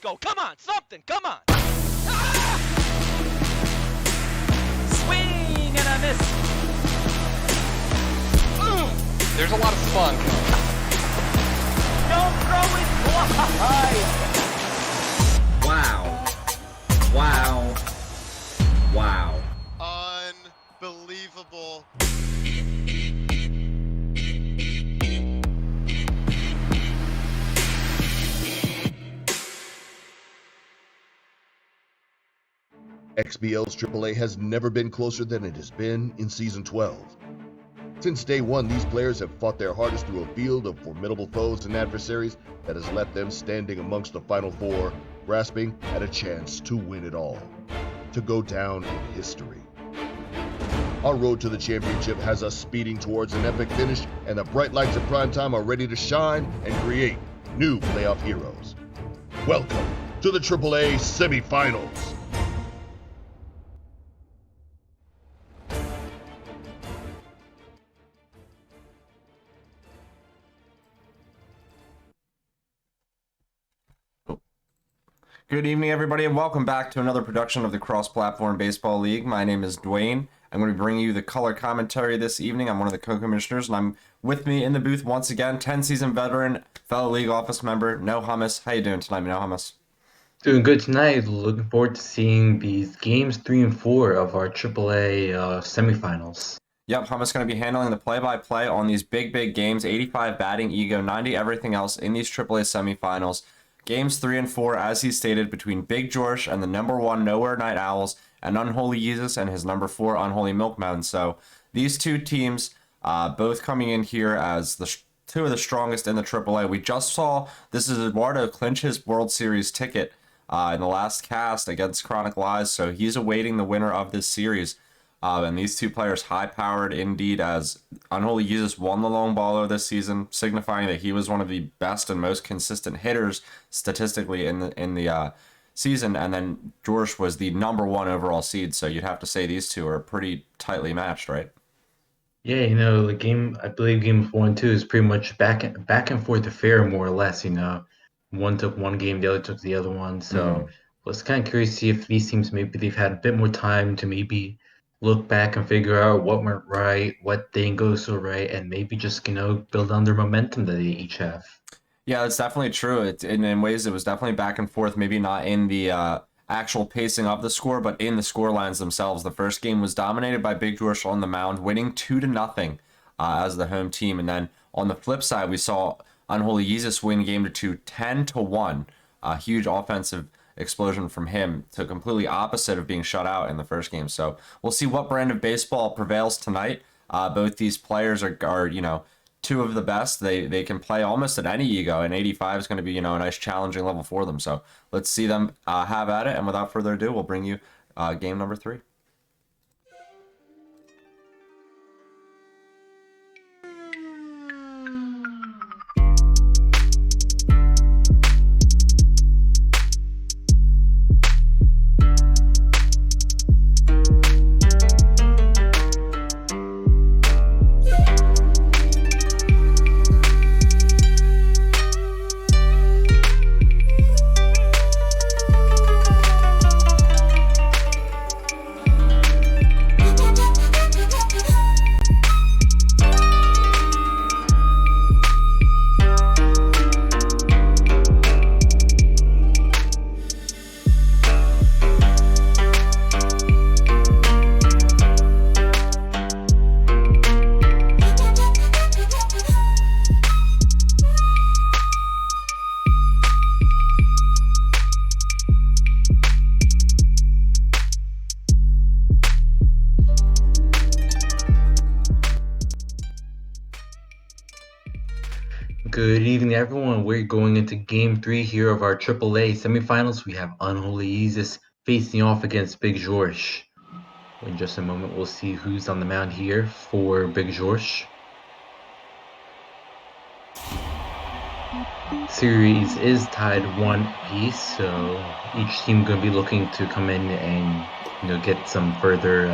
go. Come on, something. Come on. Swing and a miss. There's a lot of spunk. Don't throw it wide. Wow. Wow. Wow. Unbelievable. XBL's AAA has never been closer than it has been in Season 12. Since day one, these players have fought their hardest through a field of formidable foes and adversaries that has left them standing amongst the Final Four, grasping at a chance to win it all, to go down in history. Our road to the championship has us speeding towards an epic finish, and the bright lights of primetime are ready to shine and create new playoff heroes. Welcome to the AAA semifinals. Good evening, everybody, and welcome back to another production of the Cross-Platform Baseball League. My name is Dwayne. I'm going to be bringing you the color commentary this evening. I'm one of the co-commissioners, and I'm with me in the booth once again, 10-season veteran, fellow league office member, No Hummus. How you doing tonight, No Hummus? Doing good tonight. Looking forward to seeing these games 3 and 4 of our AAA semifinals. Yep, Hummus going to be handling the play-by-play on these big games, 85 batting, ego, 90 everything else in these AAA semifinals. Games 3 and 4, as he stated, between BiGJoRsH and the #1 Nowhere Night Owls, and UnholyYizus and his #4 Unholy Milkmen. So these two teams both coming in here as the two of the strongest in the AAA. We just saw this is Eduardo clinch his World Series ticket in the last cast against Chronic Lies, so he's awaiting the winner of this series. And these two players high-powered indeed, as UnholyYizus won the long baller this season, signifying that he was one of the best and most consistent hitters statistically in the season. And then JoRsH was the #1 overall seed, so you'd have to say these two are pretty tightly matched, right? Yeah, the game, I believe games 1 and 2 is pretty much back and forth affair, more or less. One took one game, the other took the other one. So I was kind of curious to see if these teams, maybe they've had a bit more time to maybe look back and figure out what went right, what didn't go so right, and maybe just, build on their momentum that they each have. Yeah, it's definitely true. In ways, it was definitely back and forth, maybe not in the actual pacing of the score, but in the score lines themselves. The first game was dominated by BiGJoRsH on the mound, winning 2-0 as the home team. And then on the flip side, we saw UnholyYizus win game 2 10-1. A huge offensive explosion from him, to completely opposite of being shut out in the first game. So we'll see what brand of baseball prevails tonight. Both these players are two of the best. They can play almost at any ego, and 85 is going to be a nice challenging level for them. So let's see them have at it. And without further ado, we'll bring you game number 3. Good evening, everyone. We're going into Game 3 here of our AAA semifinals. We have UnholyYizus facing off against BiGJoRsH. In just a moment, we'll see who's on the mound here for BiGJoRsH. Series is tied 1 apiece, so each team going to be looking to come in and get some further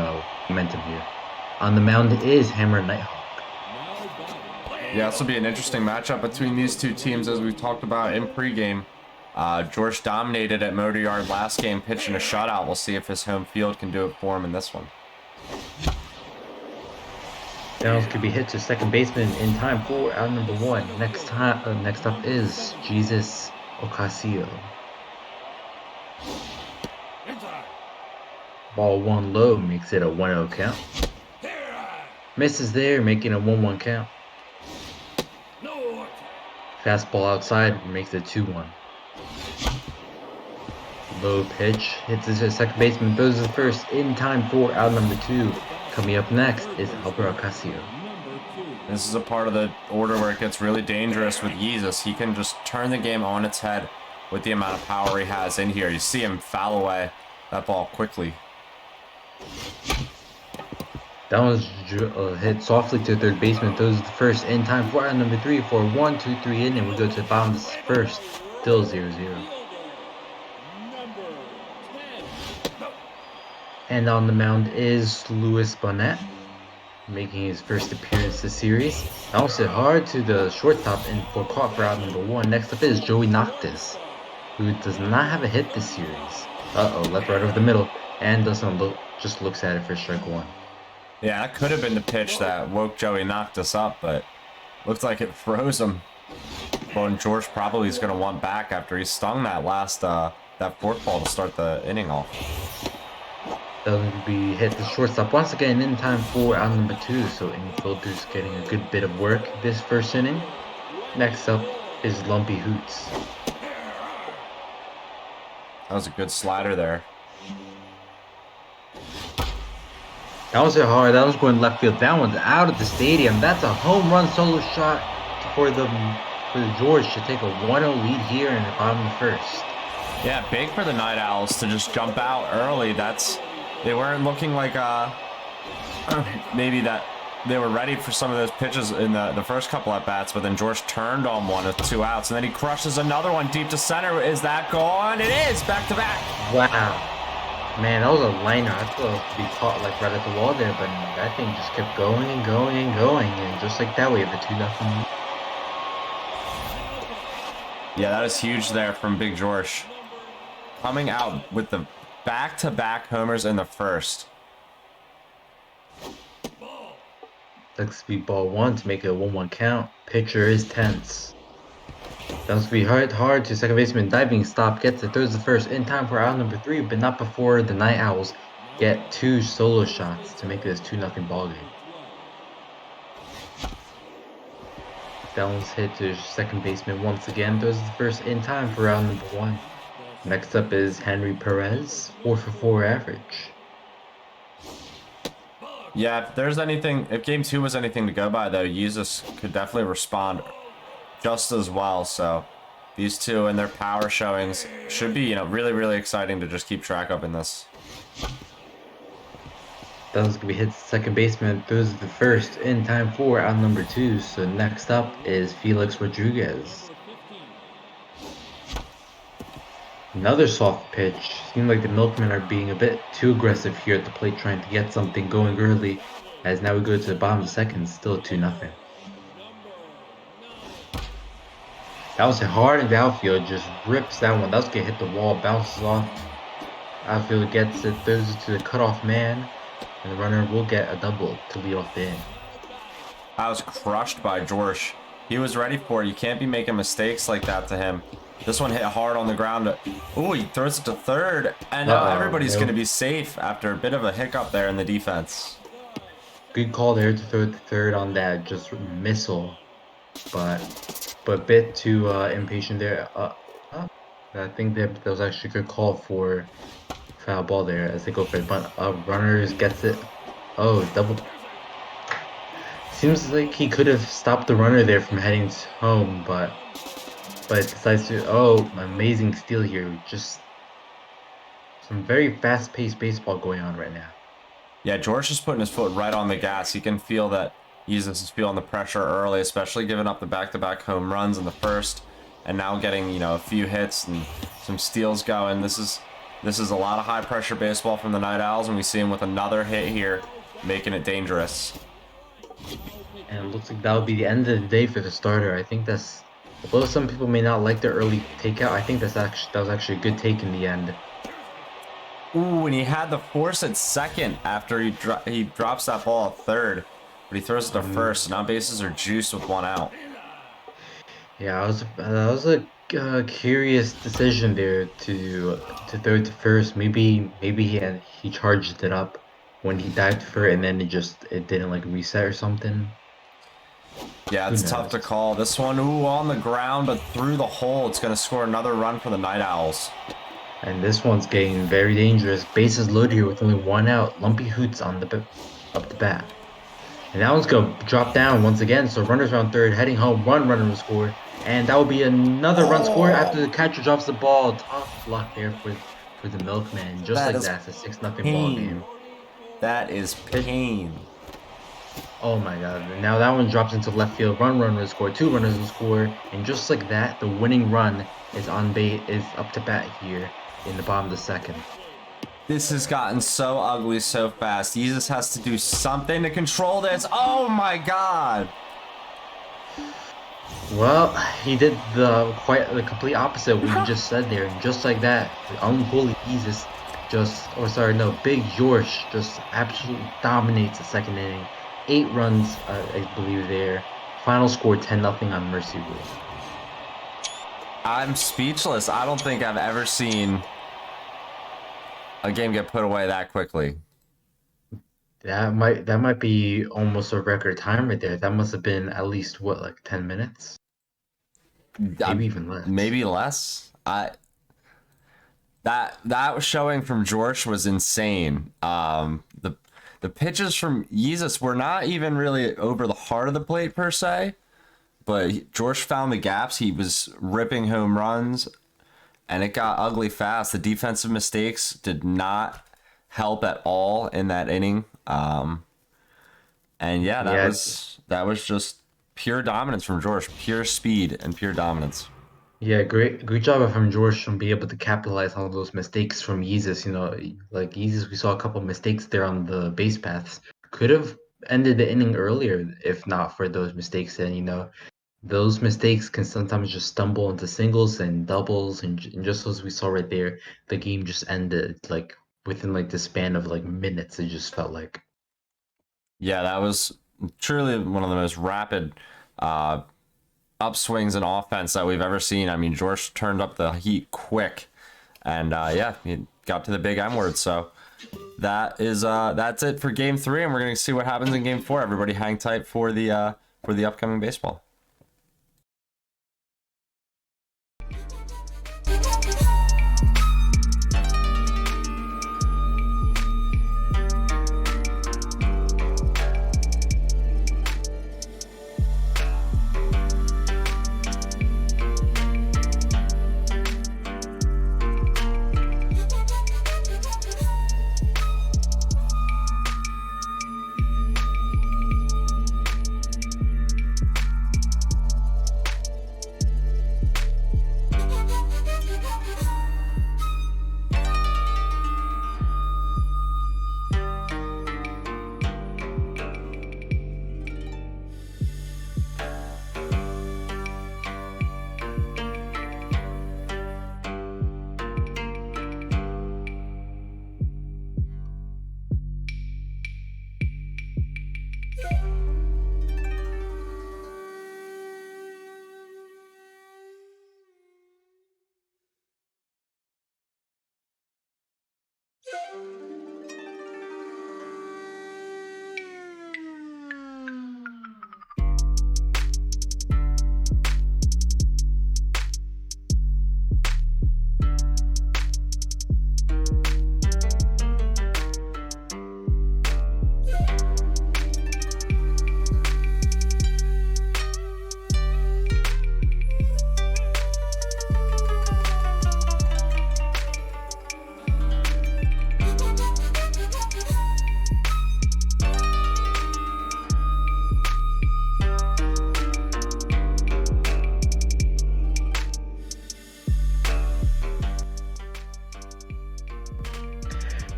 momentum here. On the mound is Hammer Nighthawk. Yeah, this will be an interesting matchup between these two teams, as we've talked about in pregame. George dominated at Motor Yard last game, pitching a shutout. We'll see if his home field can do it for him in this one. Downs could be hit to second baseman in time for out number 1. Next up is Jesus Ocasio. Ball 1 low makes it a 1-0 count. Misses there, making a 1-1 count. Fastball outside makes it 2-1. Low pitch hits it to second baseman, throws it first in time for out number 2. Coming up next is Alberto Ocasio. This is a part of the order where it gets really dangerous with Yizus. He can just turn the game on its head with the amount of power he has in here. You see him foul away that ball quickly. That one's hit softly to third baseman, throws it first in time for out number 3 for 1-2-3 inning. We go to the bottom of the first, still 0-0. And on the mound is Luis Bonet, making his first appearance this series. Bounced it hard to the shortstop and for caught for out number 1. Next up is Joey Noctis, who does not have a hit this series. Left right over the middle, and doesn't look, just looks at it for strike 1. Yeah, that could have been the pitch that woke Joey Noctis up, but looks like it froze him. Well, and George probably is going to want back after he stung that last that fourth ball to start the inning off. That'll be hit the shortstop once again in time for out number 2, so infielders getting a good bit of work this first inning. Next up is Lumpy Hoots. That was a good slider there. That was hit hard. That was going left field. That one's out of the stadium. That's a home run solo shot for the George to take a 1-0 lead here in the bottom of the first. Yeah, big for the Night Owls to just jump out early. They weren't looking like maybe that they were ready for some of those pitches in the first couple at bats, but then George turned on one with 2 outs, and then he crushes another one deep to center. Is that gone? It is, back to back. Wow. Man, that was a liner. I thought it was to be caught like right at the wall there, but that thing just kept going and going and going, and just like that we have a 2-0 lead. Yeah, that is huge there from BiGJoRsH. Coming out with the back-to-back homers in the first. Let's beat ball 1 to make it a 1-1 count. Pitcher is tense. That was to be hard to second baseman. Diving stop gets it. Throws the first in time for out number 3, but not before the Night Owls get 2 solo shots to make this 2-0 ball game. That one's hit to second baseman once again. Throws the first in time for out number 1. Next up is Henry Perez, 4-for-4 average. Yeah, if game 2 was anything to go by, though, Yizus could definitely respond just as well. So these two and their power showings should be, really, really exciting to just keep track of in this. That was going to be hit to second baseman. Throws the first in time for out number 2. So next up is Felix Rodriguez. Another soft pitch. Seems like the Milkmen are being a bit too aggressive here at the plate, trying to get something going early. As now we go to the bottom of the second, still 2-0. That was hard in the outfield, just rips that one. That was gonna hit the wall, bounces off. Outfielder gets it, throws it to the cutoff man, and the runner will get a double to lead off the inning. I was crushed by BiGJoRsH. He was ready for it. You can't be making mistakes like that to him. This one hit hard on the ground. Oh, he throws it to third, and now everybody's going to be safe after a bit of a hiccup there in the defense. Good call there to throw it to third on that just missile, but a bit too impatient there. I think that was actually a good call for foul ball there as they go for it. But runners gets it. Oh, double. Seems like he could have stopped the runner there from heading home, but decides to. Oh, amazing steal here. Just some very fast-paced baseball going on right now. Yeah, George is putting his foot right on the gas. He can feel that Yizus is feeling the pressure early, especially giving up the back-to-back home runs in the first, and now getting a few hits and some steals going. This is a lot of high-pressure baseball from the Night Owls, and we see him with another hit here, making it dangerous. And it looks like that'll be the end of the day for the starter. I think that's Although some people may not like the early takeout, I think that was actually a good take in the end. Ooh, and he had the force at second after he drops that ball at third, but he throws it to first. So now bases are juiced with 1 out. Yeah, that was a curious decision there to throw it to first. Maybe he charged it up when he dived for it, and then it didn't like reset or something. Yeah, it's tough to call. This one, ooh, on the ground, but through the hole. It's gonna score another run for the Night Owls. And this one's getting very dangerous. Bases loaded here with only 1 out. Lumpy Hoots on up the bat. And that one's gonna drop down once again. So runners on third, heading home. One runner will score, and that will be another run score after the catcher drops the ball. Tough luck there for the Milkman. Just like that, it's a 6-0 ball game. That is pain. Oh my god! And now that one drops into left field. One runner will score. 2 runners will score, and just like that, the winning run is up to bat here in the bottom of the second. This has gotten so ugly so fast. Jesus has to do something to control this. Oh my god! Well, he did the complete opposite of what you just said there, and just like that, the UnholyYizus BiGJoRsH just absolutely dominates the second inning. 8 runs, I believe there. Final score 10-0 on Mercy Rule. I'm speechless. I don't think I've ever seen a game get put away that quickly. That might be almost a record time right there. That must have been at least what, like 10 minutes? Maybe even less. Maybe less. That showing from George was insane. The pitches from Yizus were not even really over the heart of the plate per se, but George found the gaps. He was ripping home runs, and it got ugly fast. The defensive mistakes did not help at all in that inning. And yeah, that was just pure dominance from George, pure speed and pure dominance. Yeah, great job from George from being able to capitalize on those mistakes from Yizus. Like Yizus, we saw a couple mistakes there on the base paths. Could have ended the inning earlier if not for those mistakes. And those mistakes can sometimes just stumble into singles and doubles, and just as we saw right there, the game just ended like within like the span of like minutes. It just felt like. Yeah, that was truly one of the most rapid upswings in offense that we've ever seen. I mean, George turned up the heat quick, and yeah, he got to the big M word. So that's it for Game 3, and we're gonna see what happens in Game 4. Everybody, hang tight for the upcoming baseball.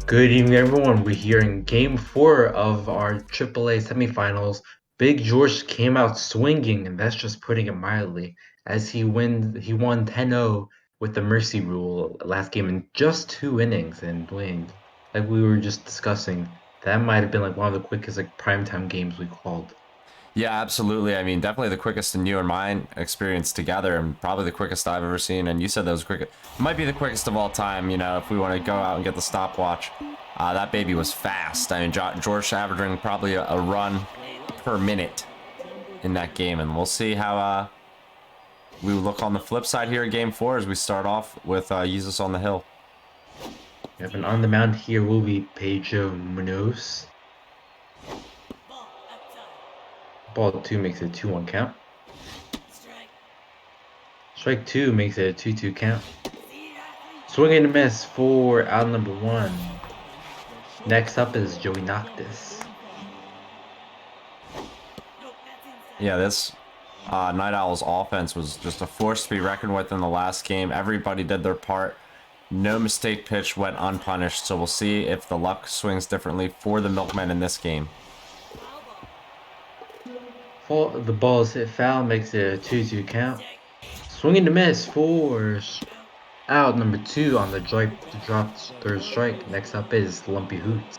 Good evening, everyone. We're here in Game 4 of our AAA semifinals. BiGJoRsH came out swinging, and that's just putting it mildly, as he won 10-0 with the mercy rule last game in just 2 innings. And Dwayne, like we were just discussing, that might have been like one of the quickest like primetime games we called. Yeah, absolutely. I mean, definitely the quickest in you and mine experience together, and probably the quickest I've ever seen. And you said that was quick. It might be the quickest of all time, you know, if we want to go out and get the stopwatch. That baby was fast. I mean, George averaging probably a run per minute in that game. And we'll see how we look on the flip side here in Game 4 as we start off with Yizus on the hill. Yep, and on the mound here will be Pedro Munez. Ball 2 makes it a 2-1 count. Strike 2 makes it a 2-2 count. Swing and a miss for out number 1. Next up is Joey Noctis. Yeah, this Night Owls offense was just a force to be reckoned with in the last game. Everybody did their part. No mistake pitch went unpunished, so we'll see if the luck swings differently for the Milkmen in this game. The ball is hit foul, makes it a 2-2 count. Swing and a miss for out number 2 on the dropped third strike. Next up is Lumpy Hoots.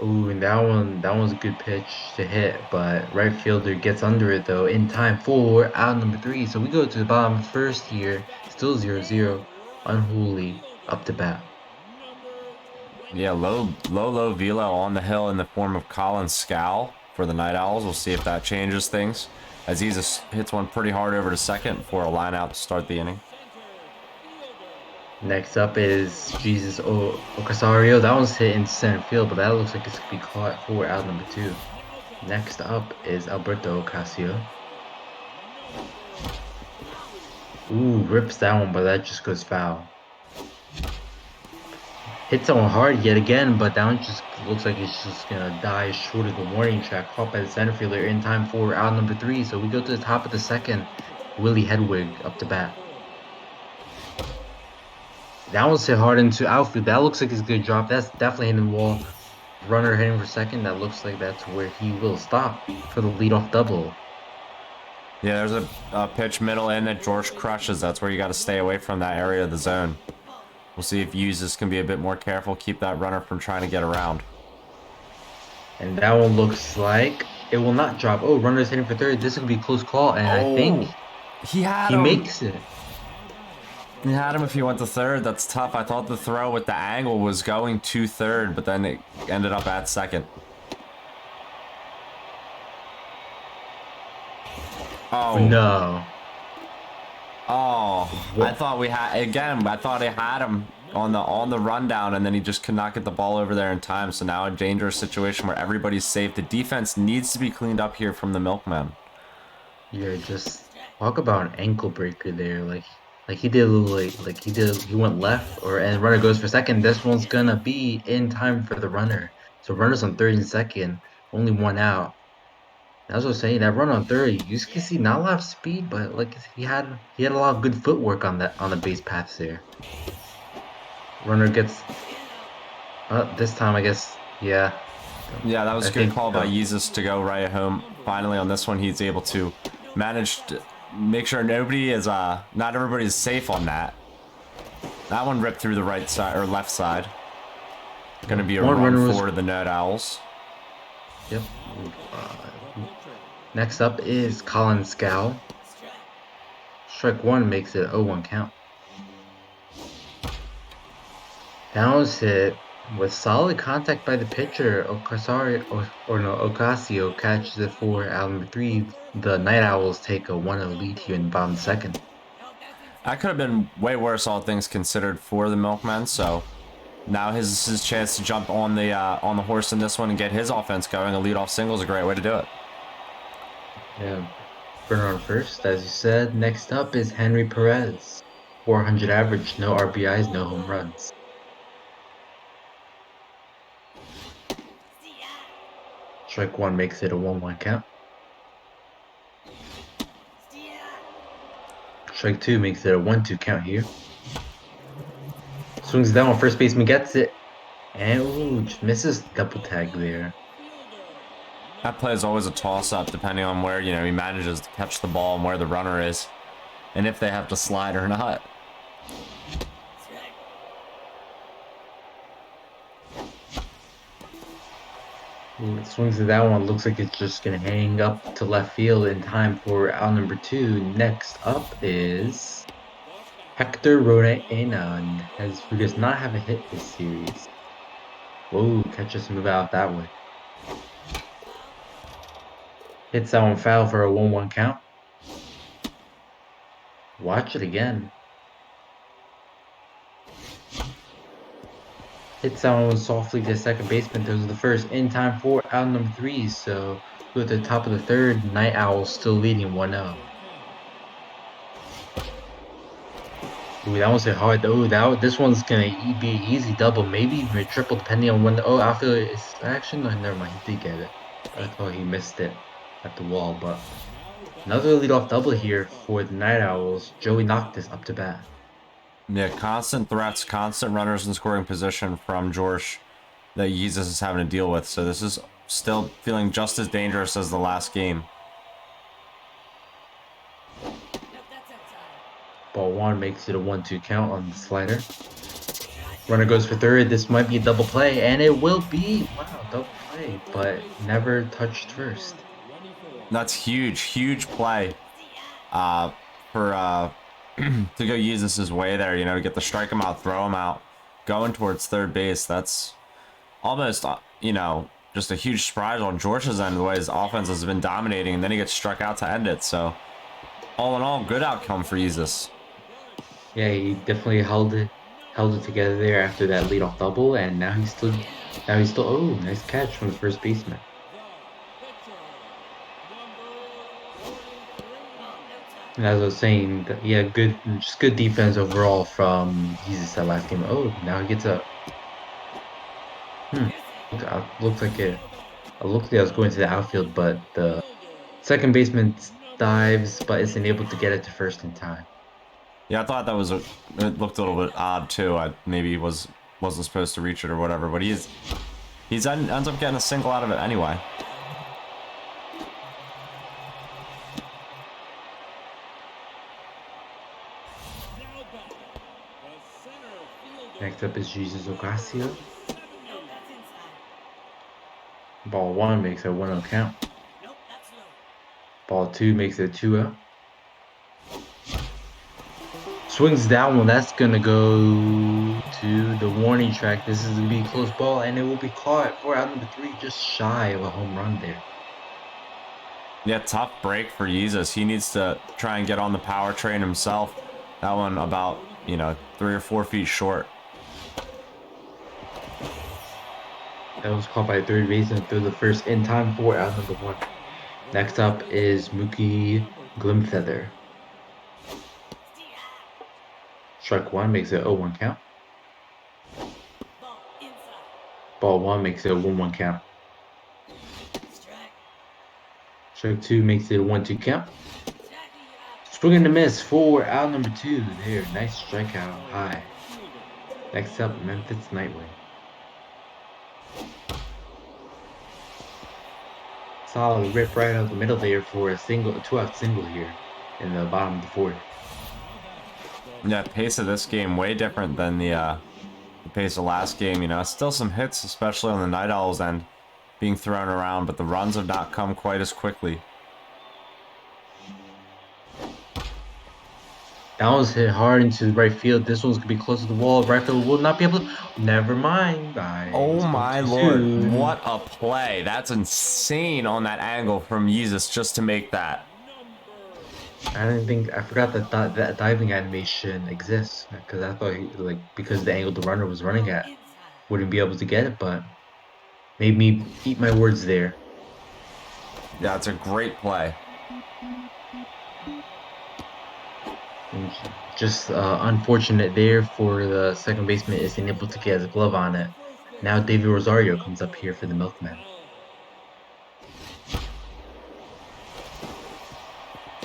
Ooh, and that one's a good pitch to hit, but right fielder gets under it though in time for out number 3. So we go to the bottom first here, still 0-0. Unholy up to bat. Yeah, low velo on the hill in the form of Colin Scowl for the Night Owls. We'll see if that changes things, as he hits one pretty hard over to second for a line out to start the inning. Next up is Rosario. That one's hit in center field, but that looks like it's going to be caught for out number 2. Next up is Alberto Ocasio. Ooh, rips that one, but that just goes foul. Hits that one hard yet again, but that one just looks like it's just going to die short of the warning track. Caught by the center fielder in time for out number 3. So we go to the top of the second. Willie Hedwig up to bat. That one's hit hard into outfield. That looks like it's a good drop. That's definitely hitting the wall. Runner hitting for second. That looks like that's where he will stop for the leadoff double. Yeah, there's a pitch middle in that George crushes. That's where you got to stay away from that area of the zone. We'll see if Yizus can be a bit more careful, keep that runner from trying to get around. And that one looks like it will not drop. Oh, runner's hitting for third. This is going to be a close call, and I think he makes it. He had him if he went to third. That's tough. I thought the throw with the angle was going to third, but then it ended up at second. Oh. No. Oh, I thought we had, again, I thought I had him on the rundown, and then he just could not get the ball over there in time. So now a dangerous situation where everybody's safe. The defense needs to be cleaned up here from the Milkmen. Yeah, just talk about an ankle breaker there. Like he did a little he went left and runner goes for second. This one's gonna be in time for the runner. So runner's on third and second, only 1 out. As I was saying, that run on third, you can see not a lot of speed, but like he had a lot of good footwork on the base paths there. Runner gets this time, I guess, yeah. Yeah, that was a good call by Yizus to go right home. Finally, on this one, he's able to manage to make sure not everybody is safe on that. That one ripped through the right side or left side. Going to be a run for the Night Owls. Yep. Next up is Colin Scowl. Strike 1 makes it 0-1 count. That was hit with solid contact by the pitcher. Ocasio catches it for out number 3. The Night Owls take a 1-0 lead here in the bottom second. That could have been way worse, all things considered, for the Milkmen. So now his chance to jump on the horse in this one and get his offense going. A leadoff single is a great way to do it. Yeah, runner on first, as you said. Next up is Henry Perez. 400 average, no RBIs, no home runs. Strike 1 makes it a 1-1 count. Strike 2 makes it a 1-2 count here. Swings down, first baseman gets it. And ooh, just misses double tag there. That play is always a toss-up depending on where, he manages to catch the ball and where the runner is. And if they have to slide or not. Ooh, swings to that one. Looks like it's just going to hang up to left field in time for out number 2. Next up is Hector Rodriguez, who does not have a hit this series. Whoa, catches move out that way. Hits that one foul for a 1-1 count. Watch it again. Hits that one softly to second baseman. Those are the first in time for out number 3. So at the top of the third, Night Owls still leading 1-0. Ooh, that one's hit hard. Oh, this one's gonna be an easy double, maybe even a triple, depending on when. Outfield is actually no, never mind. He did get it. I thought he missed it at the wall, but another leadoff double here for the Night Owls. Joey Noctis up to bat. Yeah, constant threats, constant runners in scoring position from BiGJoRsH that Yizus is having to deal with. So this is still feeling just as dangerous as the last game. Ball 1 makes it a 1-2 count on the slider. Runner goes for third. This might be a double play, and it will be. Wow, double play, but never touched first. That's huge play for to go Yizus' way there, to get the strike him out, throw him out, going towards third base. That's almost, just a huge surprise on BiGJoRsH's end, the way his offense has been dominating, and then he gets struck out to end it. So, all in all, good outcome for Yizus. Yeah, he definitely held it together there after that leadoff double, and now he's still. Oh, nice catch from the first baseman. And as I was saying, yeah, good defense overall from Yizus that last game. Oh, now he gets up. Looks like it. It looked like I was going to the outfield, but the second baseman dives, but isn't able to get it to first in time. Yeah, I thought that it looked a little bit odd too. Maybe he wasn't supposed to reach it or whatever, but he ends up getting a single out of it anyway. Next up is Alberto Ocasio. Ball 1 makes a 1-0 count. Ball 2 makes it a 2-0. Swings that one. That's gonna go to the warning track. This is gonna be a close ball, and it will be caught for out number 3, just shy of a home run there. Yeah, tough break for Yizus. He needs to try and get on the power train himself. That one about 3 or 4 feet short. That was caught by third baseman through the first in time for out number 1. Next up is Mookie Glimfeather. Strike 1 makes it a 0-1 count. Ball 1 makes it a 1-1 count. Strike 2 makes it a 1-2 count. Swing and a miss for out number 2 there. Nice strikeout high. Next up, Memphis Nightwing. Solid rip right out the middle there for a 2-out single here in the bottom of the 4th. Yeah, pace of this game way different than the pace of last game. Still some hits, especially on the Night Owls end, being thrown around, but the runs have not come quite as quickly. That one's hit hard into the right field. This one's gonna be close to the wall. Right field will not be able to. Never mind. Oh my lord! What a play! That's insane on that angle from Yizus just to make that. I forgot that diving animation exists, because I thought because the angle the runner was running at wouldn't be able to get it, but made me eat my words there. Yeah, it's a great play. And just unfortunate there for the second baseman isn't able to get his glove on it. Now David Rosario comes up here for the Milkman.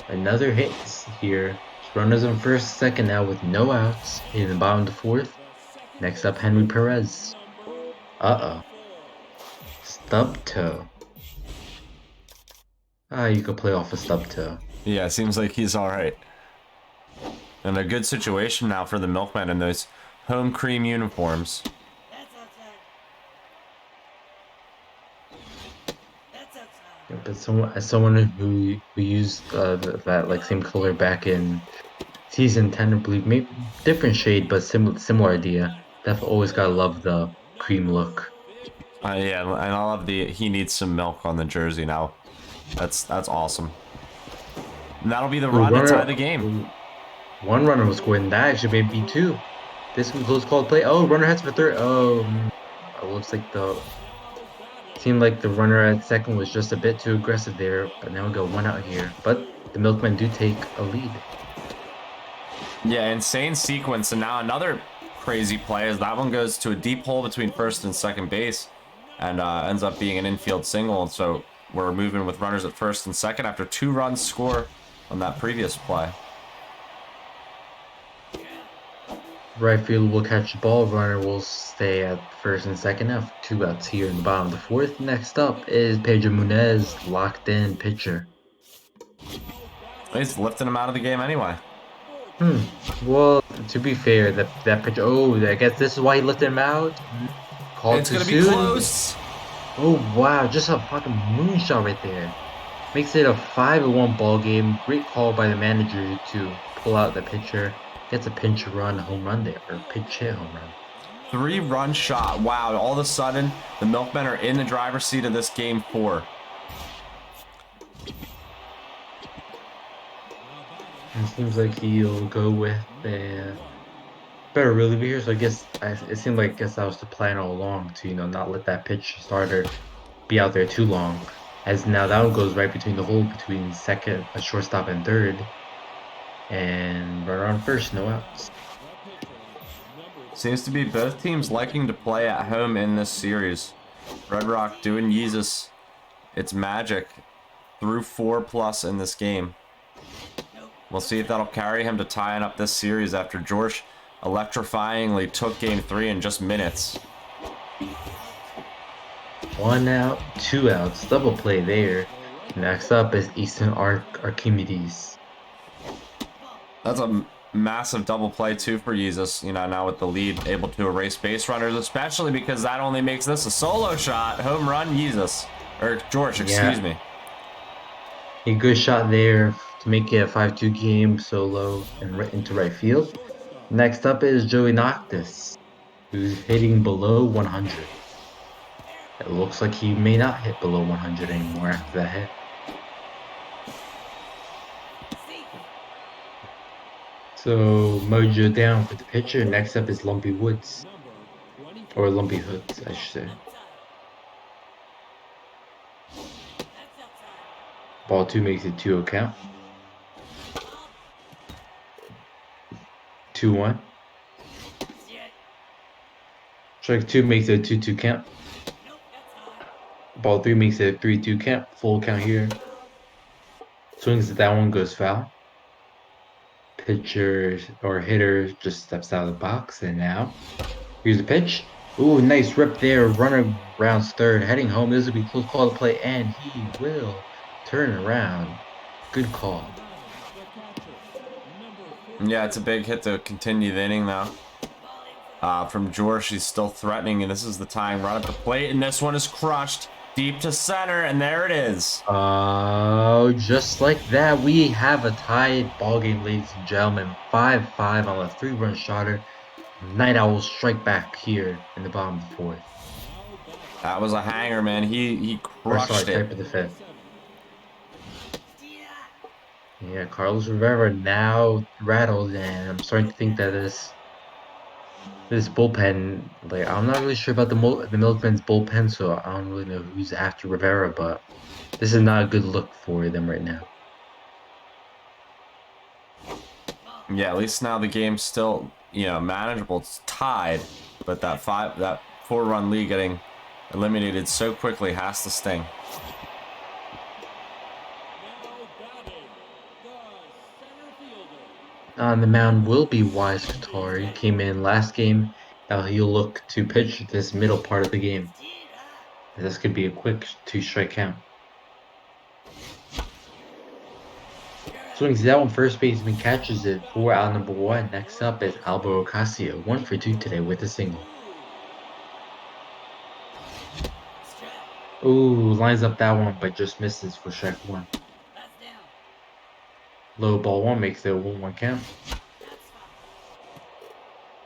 Another hit here. Runners on first, second now with no outs in the bottom of the 4th. Next up, Henry Perez. Uh-oh. Stub toe. Ah, you could play off a stub toe. Yeah, seems like he's all right. And a good situation now for the Milkmen in those home cream uniforms. Yeah, but as someone who used that like same color back in season 10, I believe, maybe different shade, but similar idea. Definitely always gotta love the cream look. Yeah, and I love he needs some milk on the jersey now. That's awesome. And that'll be the run to tie the game. One runner was scored, and that actually may be two. This was called play. Oh, runner heads for third. Oh, it looks like seemed like the runner at second was just a bit too aggressive there, but now we got one out here. But the Milkmen do take a lead. Yeah, insane sequence, and now another crazy play as that one goes to a deep hole between first and second base, and ends up being an infield single. And so we're moving with runners at first and second after 2 runs score on that previous play. Right field will catch the ball. Runner will stay at first and second. Now 2 outs here in the bottom of the fourth. Next up is Pedro Munez, locked in pitcher. He's lifting him out of the game anyway. Well, to be fair, that pitcher. Oh, I guess this is why he lifted him out. Called It's too gonna soon. be close. Oh wow, just a fucking moonshot right there. Makes it a 5-1 ball game. Great call by the manager to pull out the pitcher. Gets a pinch run, home run there, or pinch hit home run. 3-run shot. Wow, all of a sudden, the Milkmen are in the driver's seat of this game 4. It seems like he'll go with a better reliever here, so I guess it seemed like that was the plan all along to, not let that pitch starter be out there too long. As now that one goes right between the hole between second, a shortstop, and third. And runner on first, no outs. Seems to be both teams liking to play at home in this series. Red Rock doing Yeezus. It's magic through 4+ in this game. We'll see if that'll carry him to tying up this series after BiGJoRsH electrifyingly took game 3 in just minutes. 1 out, 2 outs, double play there. Next up is Eastern Archimedes. That's a massive double play too for Yeezus, now with the lead, able to erase base runners, especially because that only makes this a solo shot. Home run, Yeezus. Or BiGJoRsH, excuse me. A good shot there to make it a 5-2 game solo and right into right field. Next up is Joey Noctis, who's hitting below 100. It looks like he may not hit below 100 anymore after that hit. So Mojo down for the pitcher. Next up is Lumpy Woods, or Lumpy Hoods, I should say. Ball 2 makes it 2-0 count. 2-1. Strike 2 makes it a 2-2 count. Ball 3 makes it a 3-2 count. Full count here. Swings at that one, goes foul. Pitcher or hitter just steps out of the box, and now here's the pitch. Ooh, nice rip there. Runner rounds third, heading home. This will be close call to play, and he will turn around. Good call. Yeah, it's a big hit to continue the inning now. From BiGJoRsH, he's still threatening, and this is the tying run at the plate, and this one is crushed deep to center, and there it is. Oh, just like that, we have a tied ball game, ladies and gentlemen. 5-5 on a 3-run shotter. Night Owls strike back here in the bottom of the fourth. That was a hanger, man. He crushed Type it. of the fifth. Yeah, Carlos Rivera now rattled, and I'm starting to think that this bullpen, like, I'm not really sure about the Milkmen's bullpen, so I don't really know who's after Rivera, but this is not a good look for them right now. Yeah, at least now the game's still, manageable. It's tied, but that 4-run lead getting eliminated so quickly has to sting. On the mound will be Wise Qatar. He came in last game, Now he'll look to pitch this middle part of the game. This could be a quick 2-strike count. Swings that one, first baseman catches it for out number 1. Next up is Alberto Ocasio, 1 for 2 today with a single. Ooh, lines up that one, but just misses for strike 1. Low ball 1 makes it a 1-1 count.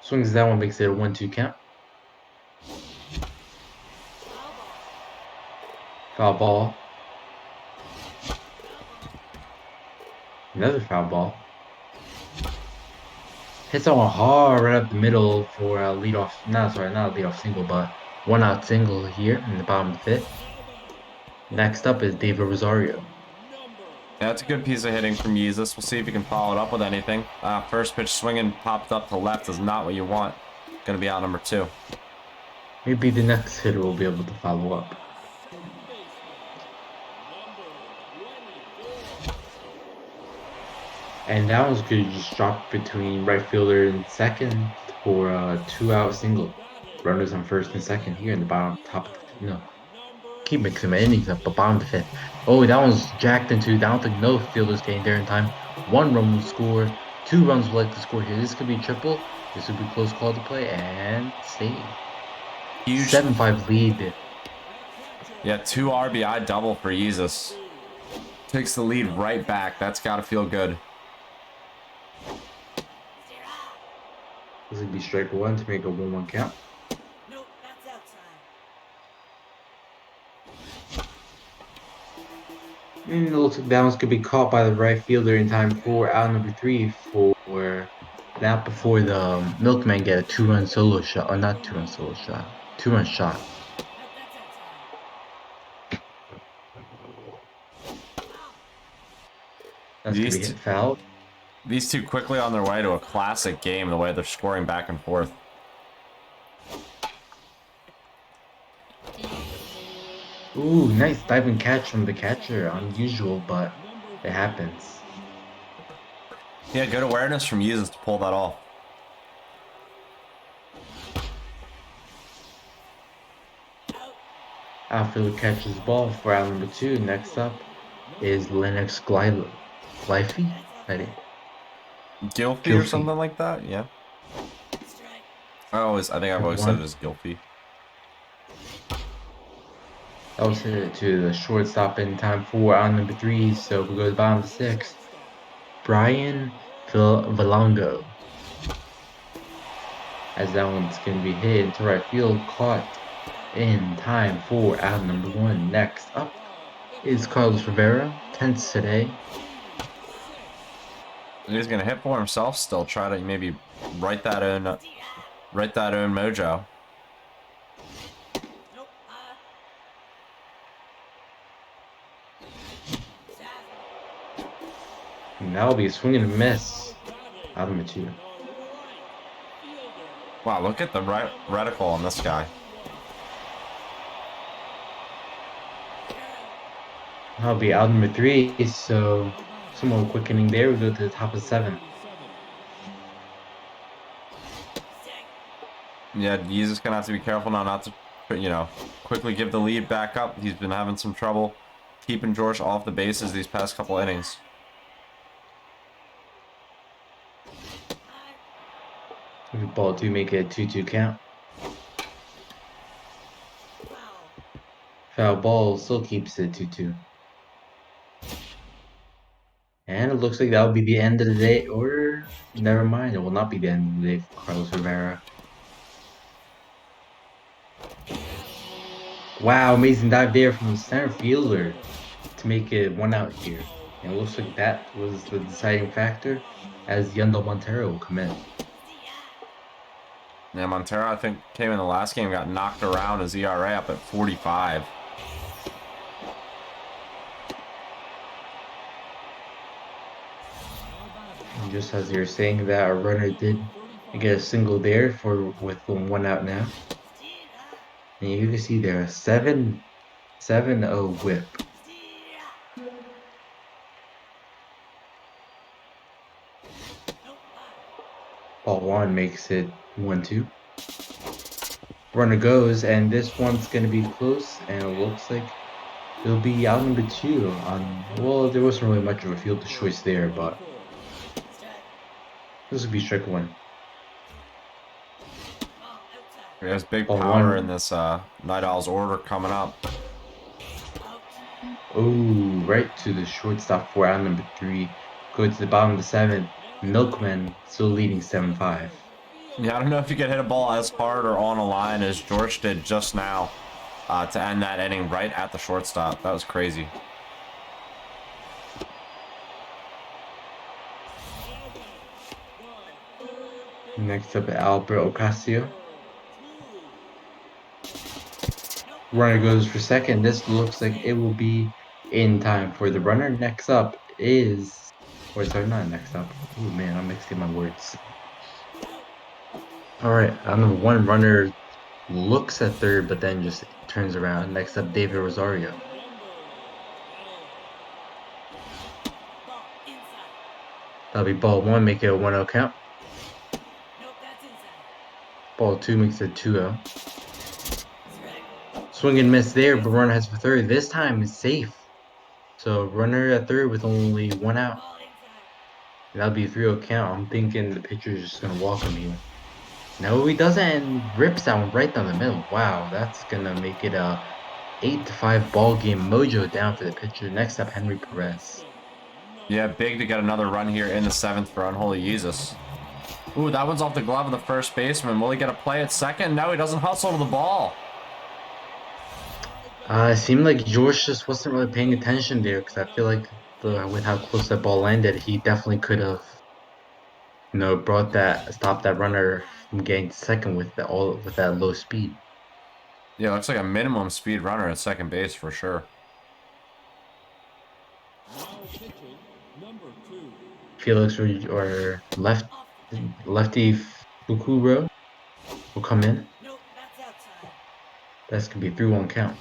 Swings that one, makes it a 1-2 count. Foul ball. Another foul ball. Hits on hard right up the middle for a leadoff. Not a leadoff single, but 1-out single here in the bottom of the 5th. Next up is David Rosario. Yeah, that's a good piece of hitting from Yizus. We'll see if he can follow it up with anything. First pitch swinging, popped up to left is not what you want. Going to be out number 2. Maybe the next hitter will be able to follow up. And that one's good. Just drop between right fielder and second for a 2-out single. Runners on first and second here in the bottom top of the, no. Keep mixing my innings up, but bottom of the 5th. Oh, that one's jacked into. I don't think no fielders getting there in time. 1 run will score. 2 runs will like to score here. This could be triple. This would be close call to play and save. Huge 7-5 lead. Yeah, 2 RBI double for Yizus. Takes the lead right back. That's got to feel good. This would be strike 1 to make a 1-1 count. And it looks like that one could be caught by the right fielder in time for out number 3 for that before the Milkman get a 2-run solo shot. Or not 2-run solo shot. 2-run shot. That's going to be hit foul. These two quickly on their way to a classic game, the way they're scoring back and forth. Ooh, nice diving catch from the catcher. Unusual, but it happens. Yeah, good awareness from Yizus to pull that off. Outfielder catches the ball for out number 2. Next up is Lennox Glyfie? Gilfy or something like that, yeah. I think I've always said it as Gilfy. That was hit to the shortstop in time for out number 3, so we go to the bottom of the 6th. Brian Valongo. As that one's going to be hit into right field, caught in time for out number 1. Next up is Carlos Rivera, 10th today. He's gonna hit for himself still, try to maybe write that own mojo. And that'll be a swing and a miss. Out number 2. Wow, look at the reticle on this guy. That'll be out number 3, so some more quickening there. We go to the top of 7. Yeah, he's just gonna have to be careful now not to, you know, quickly give the lead back up. He's been having some trouble keeping BiGJoRsH off the bases these past couple innings. The ball do make it a 2-2 count. Foul ball still keeps it 2-2. And it looks like that will be the end of the day, or never mind, it will not be the end of the day for Carlos Rivera. Wow, amazing dive there from the center fielder to make it 1-out here. And it looks like that was the deciding factor as Yandel Montero will come in. Yeah, Montero, I think, came in the last game, got knocked around, his ERA up at 45. And just as you're saying that, our runner did get a single there with 1 out now. And you can see there a 7-0 whip. Ball 1 makes it 1-2. Runner goes, and this one's gonna be close, and it looks like it'll be out number 2 on. Well, there wasn't really much of a field choice there, but this would be strike 1. There's big Ball power 1. in this Night Owl's order coming up. Oh, right to the shortstop for out number 3. Go to the bottom of the 7th. Milkman still leading 7-5. Yeah, I don't know if you could hit a ball as hard or on a line as JoRsH did just now to end that inning right at the shortstop. That was crazy. Next up, Alberto Ocasio. Runner goes for second. This looks like it will be in time for the runner. Next up is, or sorry, not next up. Oh man, I'm mixing my words. All right, number 1 runner looks at third, but then just turns around. Next up, David Rosario. That'll be ball 1, make it a 1-0 count. Ball 2 makes it 2-0. Swing and miss there, but runner has for third. This time is safe. So runner at third with only 1 out. That'll be a 3-0 count. I'm thinking the pitcher's just gonna walk him here. No, he doesn't, and rips that one right down the middle. Wow, that's gonna make it a 8-5 ball game. Mojo down for the pitcher. Next up, Henry Perez. Yeah, big to get another run here in the 7th for UnholyYizus. Ooh, that one's off the glove of the first baseman. Will he get a play at second? No, he doesn't hustle to the ball. It seemed like JoRsH just wasn't really paying attention there, because I feel like with how close that ball landed, he definitely could have, stopped that runner from getting to second with that low speed. Yeah, looks like a minimum speed runner at second base for sure. Felix or lefty Fukuro will come in. That's gonna be a 3-1 count.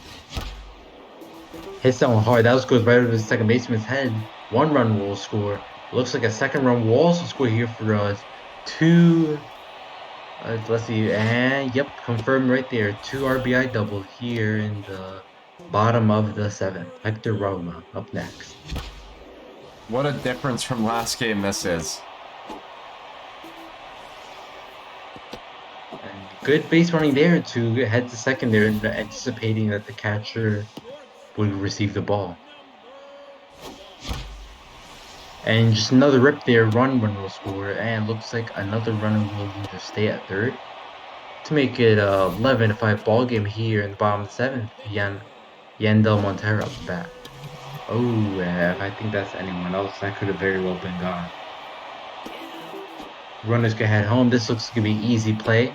Hits that one hard. That was good right over the second baseman's head. 1 run will score. Looks like a 2nd run will also score here for us. 2. Let's see. And yep, confirmed right there. 2 RBI double here in the bottom of the 7th. Hector Rodriguez up next. What a difference from last game this is. And good base running there to head to second there, anticipating that the catcher would receive the ball. And just another rip there, run will score, and looks like another runner will either stay at third to make it a 11-5 ball game here in the bottom of the 7th. Yandel Montero up the bat. Oh, if I think that's anyone else, that could have very well been gone. Runners can head home. This looks to be easy play.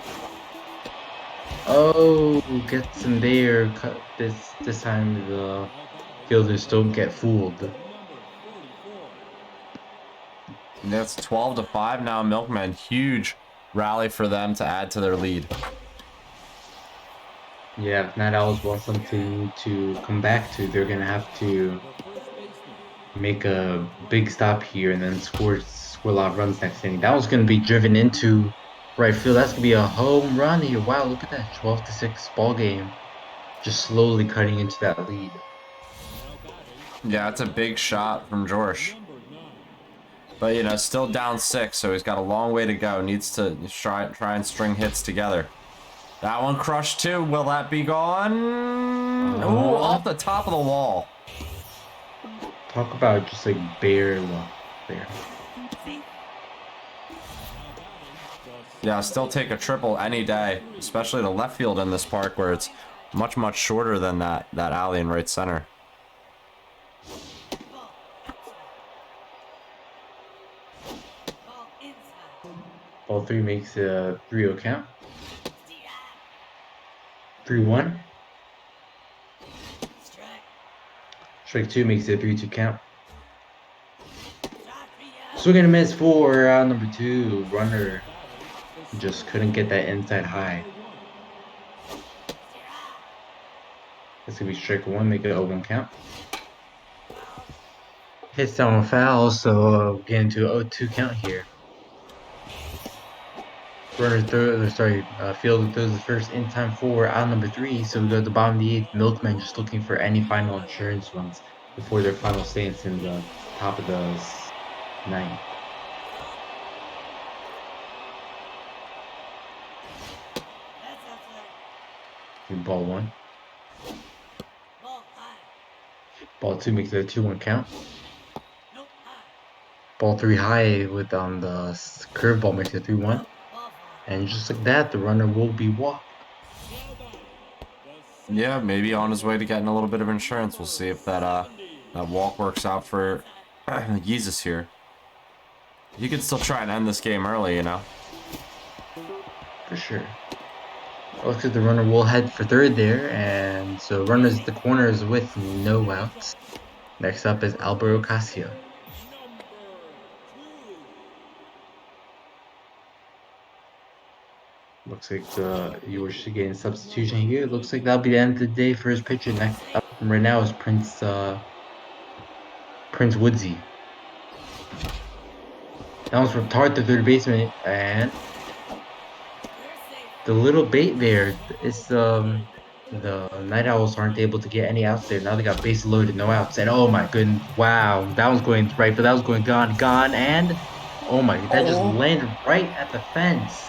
Oh, gets him there. This time the fielders don't get fooled. And that's 12-5 now. Milkmen, huge rally for them to add to their lead. Yeah, if Night Owls want something to come back to, they're gonna have to make a big stop here and then score a lot of runs next inning. That was gonna be driven into right field. That's gonna be a home run here. Wow, look at that 12-6 ball game. Just slowly cutting into that lead. Yeah, it's a big shot from JoRsH. But, still down 6, so he's got a long way to go. Needs to try and string hits together. That one crushed too. Will that be gone? Ooh, off the top of the wall. Talk about just like bare luck there. Yeah, still take a triple any day, especially to left field in this park where it's much, much shorter than that alley in right center. Ball 3 makes a 3-0 count. 3-1. Strike 2 makes it a 3-2 count. Swing and a miss for out number 2. Runner just couldn't get that inside high. That's gonna be strike 1, make it a 0-1 count. Hits down foul, so get into a 0-2 count here. Fielder throws the first in time for out number 3. So we go to the bottom of the 8th. Milkmen just looking for any final insurance runs before their final stance in the top of the 9th. Ball 1. Ball 2 makes it a 2-1 count. Ball 3 high with the curveball makes it 3-1. And just like that, the runner will be walked. Yeah, maybe on his way to getting a little bit of insurance. We'll see if that walk works out for YiZus here. You could still try and end this game early, you know. For sure. Looks like the runner will head for third there, and so runners at the corners with no outs. Next up is Alberto Ocasio. Looks like YiZus getting substitution here. Looks like that'll be the end of the day for his pitcher. Next up right now is Prince Woodsy. That was from Tart, the third baseman, and the little bait there is the Night Owls aren't able to get any outs there. Now they got base loaded, no outs, and oh my goodness, wow, that was going right, but that was going gone, and oh my, that just landed right at the fence.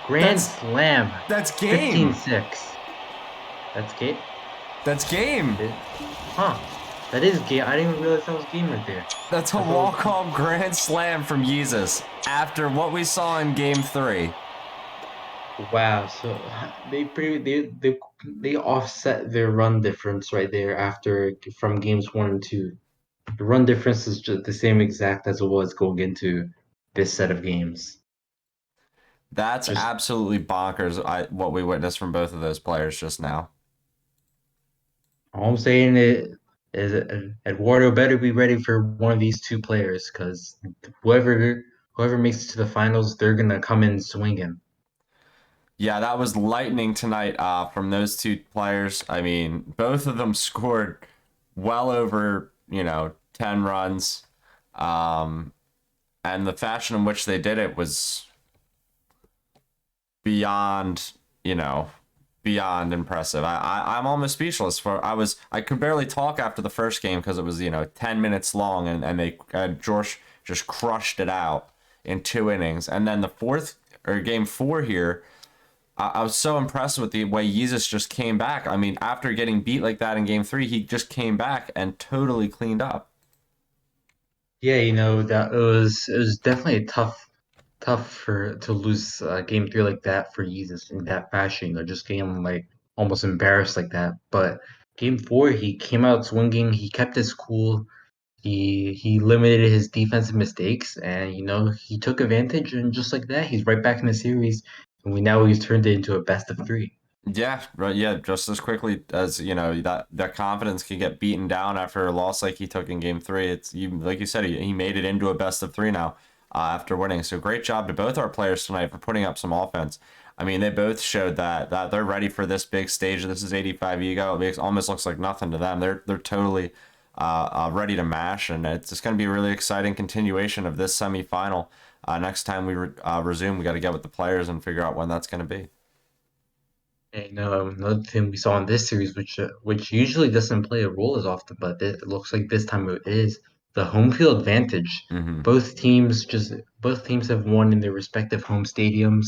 Grand slam. That's game. 15-6. That's game. That's game. Huh. That is game. I didn't even realize that was game right there. That's a walk-off grand slam from YiZus after what we saw in Game 3. Wow. So they offset their run difference right there after from games 1 and 2. The run difference is just the same exact as it was going into this set of games. That's absolutely bonkers. What we witnessed from both of those players just now. All I'm saying is Eduardo better be ready for one of these two players, because whoever makes it to the finals, they're gonna come in swinging. Yeah, that was lightning tonight from those two players. I mean, both of them scored well over 10 runs, and the fashion in which they did it was beyond impressive. I'm almost speechless. I could barely talk after the first game because it was 10 minutes long, and BiGJoRsH just crushed it out in 2 innings. And then game 4 here, I was so impressed with the way YiZus just came back. I mean, after getting beat like that in game 3, he just came back and totally cleaned up. Yeah, that it was definitely tough to lose game 3 like that for YiZus in that fashion, just getting like almost embarrassed like that. But game 4, he came out swinging. He kept his cool. He limited his defensive mistakes, and he took advantage, and just like that, he's right back in the series. And he's turned it into a best of 3. Yeah, right. Yeah, just as quickly as that confidence can get beaten down after a loss like he took in game 3. It's like you said, he made it into a best of 3 now after winning. So great job to both our players tonight for putting up some offense. I mean, they both showed that they're ready for this big stage. This is 85 ego. It almost looks like nothing to them. They're totally ready to mash, and it's just going to be a really exciting continuation of this semifinal. Next time we resume, we got to get with the players and figure out when that's going to be. And another thing we saw in this series, which usually doesn't play a role as often, but it looks like this time it is, the home field advantage. Mm-hmm. Both teams have won in their respective home stadiums,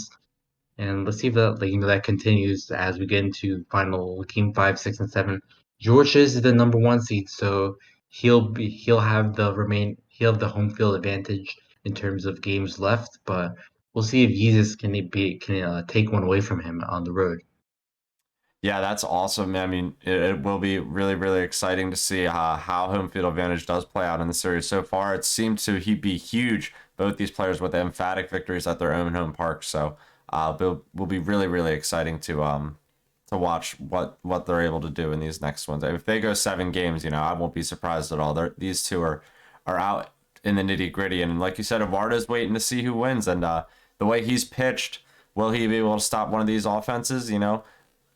and let's see if that continues as we get into final game 5, 6, and 7. BiGJoRsH is the number 1 seed, so he'll have the home field advantage in terms of games left, but we'll see if YiZus can take one away from him on the road. Yeah, that's awesome. I mean, it will be really, really exciting to see how home field advantage does play out in the series. So far, it seemed to be huge, both these players with emphatic victories at their own home park. So will be really, really exciting to watch what they're able to do in these next ones. If they go 7 games, I won't be surprised at all. These two are out in the nitty gritty. And like you said, Eduardo's waiting to see who wins. And the way he's pitched, will he be able to stop one of these offenses,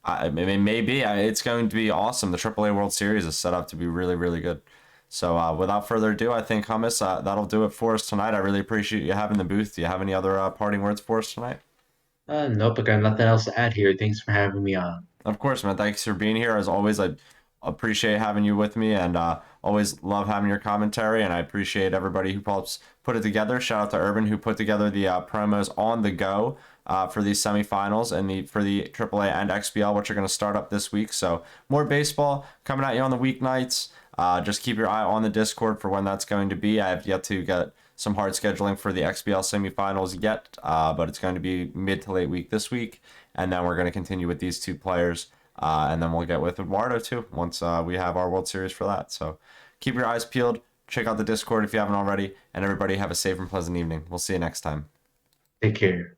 I mean, maybe. It's going to be awesome. The AAA World Series is set up to be really, really good. So without further ado, I think, Hummus, that'll do it for us tonight. I really appreciate you having the booth. Do you have any other parting words for us tonight? Nope, I got nothing else to add here. Thanks for having me on. Of course, man. Thanks for being here. As always, I appreciate having you with me, and always love having your commentary. And I appreciate everybody who helps put it together. Shout out to Urban, who put together the promos on the go for these semifinals and for the AAA and XBL, which are going to start up this week. So more baseball coming at you on the weeknights. Just keep your eye on the Discord for when that's going to be. I have yet to get some hard scheduling for the XBL semifinals yet, but it's going to be mid to late week this week. And then we're going to continue with these two players. And then we'll get with Eduardo too once we have our World Series for that. So keep your eyes peeled. Check out the Discord if you haven't already. And everybody have a safe and pleasant evening. We'll see you next time. Take care.